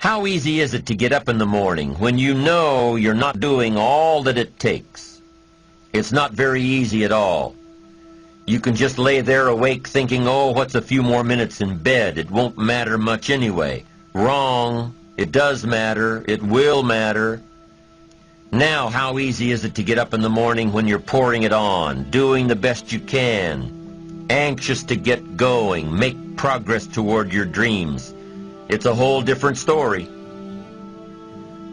How easy is it to get up in the morning when you know you're not doing all that it takes? It's not very easy at all. You can just lay there awake thinking, oh, what's a few more minutes in bed? It won't matter much anyway. Wrong. It does matter. It will matter. Now, how easy is it to get up in the morning when you're pouring it on, doing the best you can, anxious to get going, make progress toward your dreams? It's a whole different story.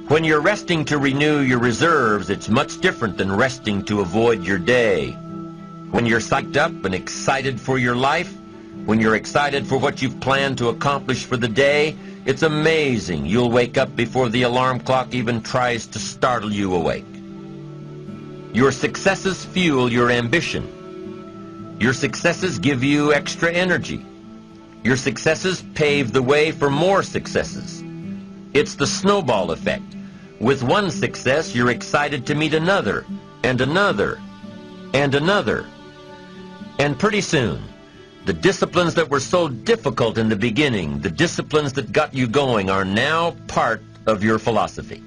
When you're resting to renew your reserves, it's much different than resting to avoid your day. When you're psyched up and excited for your life, when you're excited for what you've planned to accomplish for the day, it's amazing. You'll wake up before the alarm clock even tries to startle you awake. Your successes fuel your ambition. Your successes give you extra energy. Your successes pave the way for more successes. It's the snowball effect. With one success, you're excited to meet another, and another, and another. And pretty soon, the disciplines that were so difficult in the beginning, the disciplines that got you going, are now part of your philosophy.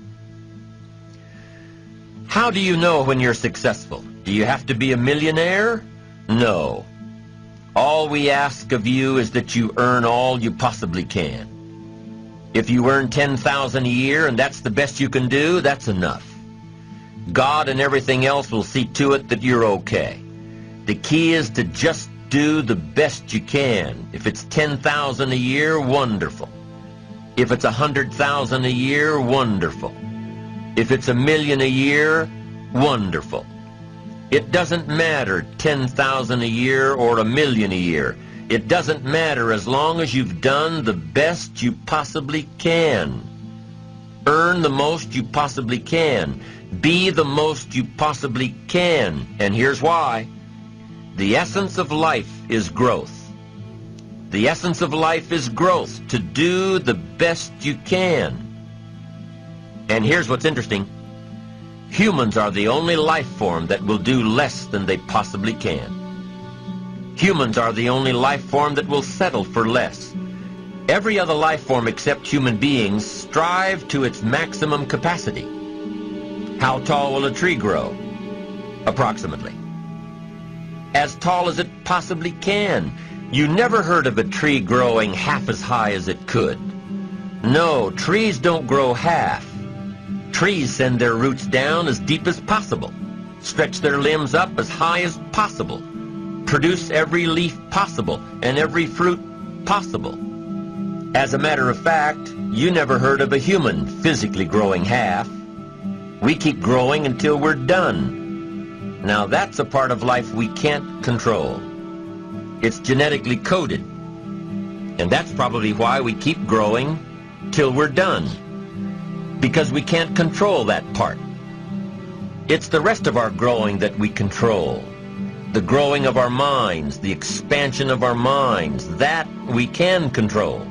How do you know when you're successful? Do you have to be a millionaire? No. All we ask of you is that you earn all you possibly can. If you earn $10,000 a year and that's the best you can do, that's enough. God and everything else will see to it that you're okay. The key is to just do the best you can. If it's $10,000 a year, wonderful. If it's $100,000 a year, wonderful. If it's $1 million a year, wonderful. It doesn't matter $10,000 a year or $1 million a year. It doesn't matter as long as you've done the best you possibly can. Earn the most you possibly can. Be the most you possibly can. And here's why. The essence of life is growth. The essence of life is growth, to do the best you can. And here's what's interesting. Humans are the only life form that will do less than they possibly can. Humans are the only life form that will settle for less. Every other life form except human beings strive to its maximum capacity. How tall will a tree grow? Approximately. As tall as it possibly can. You never heard of a tree growing half as high as it could. No, trees don't grow half. Trees send their roots down as deep as possible, stretch their limbs up as high as possible, produce every leaf possible and every fruit possible. As a matter of fact, you never heard of a human physically growing half. We keep growing until we're done. Now that's a part of life we can't control. It's genetically coded. And that's probably why we keep growing till we're done. Because we can't control that part. It's the rest of our growing that we control. The growing of our minds, the expansion of our minds, that we can control.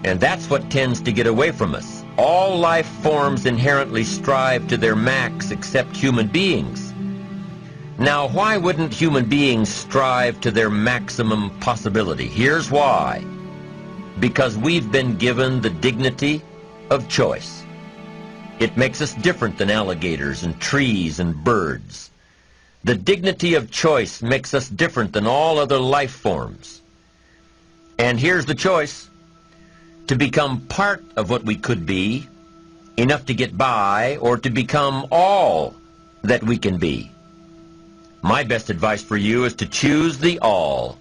And that's what tends to get away from us. All life forms inherently strive to their max except human beings. Now, why wouldn't human beings strive to their maximum possibility? Here's why. Because we've been given the dignity of choice. It makes us different than alligators and trees and birds. The dignity of choice makes us different than all other life forms. And here's the choice. To become part of what we could be, enough to get by, or to become all that we can be. My best advice for you is to choose the all.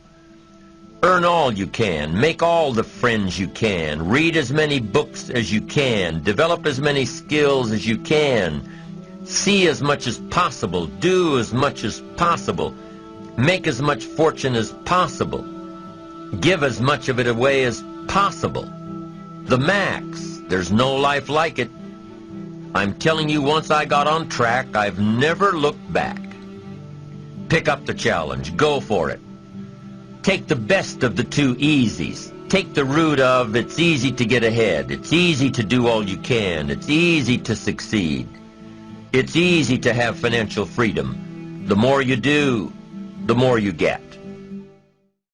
Earn all you can, make all the friends you can, read as many books as you can, develop as many skills as you can, see as much as possible, do as much as possible, make as much fortune as possible, give as much of it away as possible. The max. There's no life like it. I'm telling you, once I got on track, I've never looked back. Pick up the challenge. Go for it. Take the best of the two easies. Take the route of it's easy to get ahead. It's easy to do all you can. It's easy to succeed. It's easy to have financial freedom. The more you do, the more you get.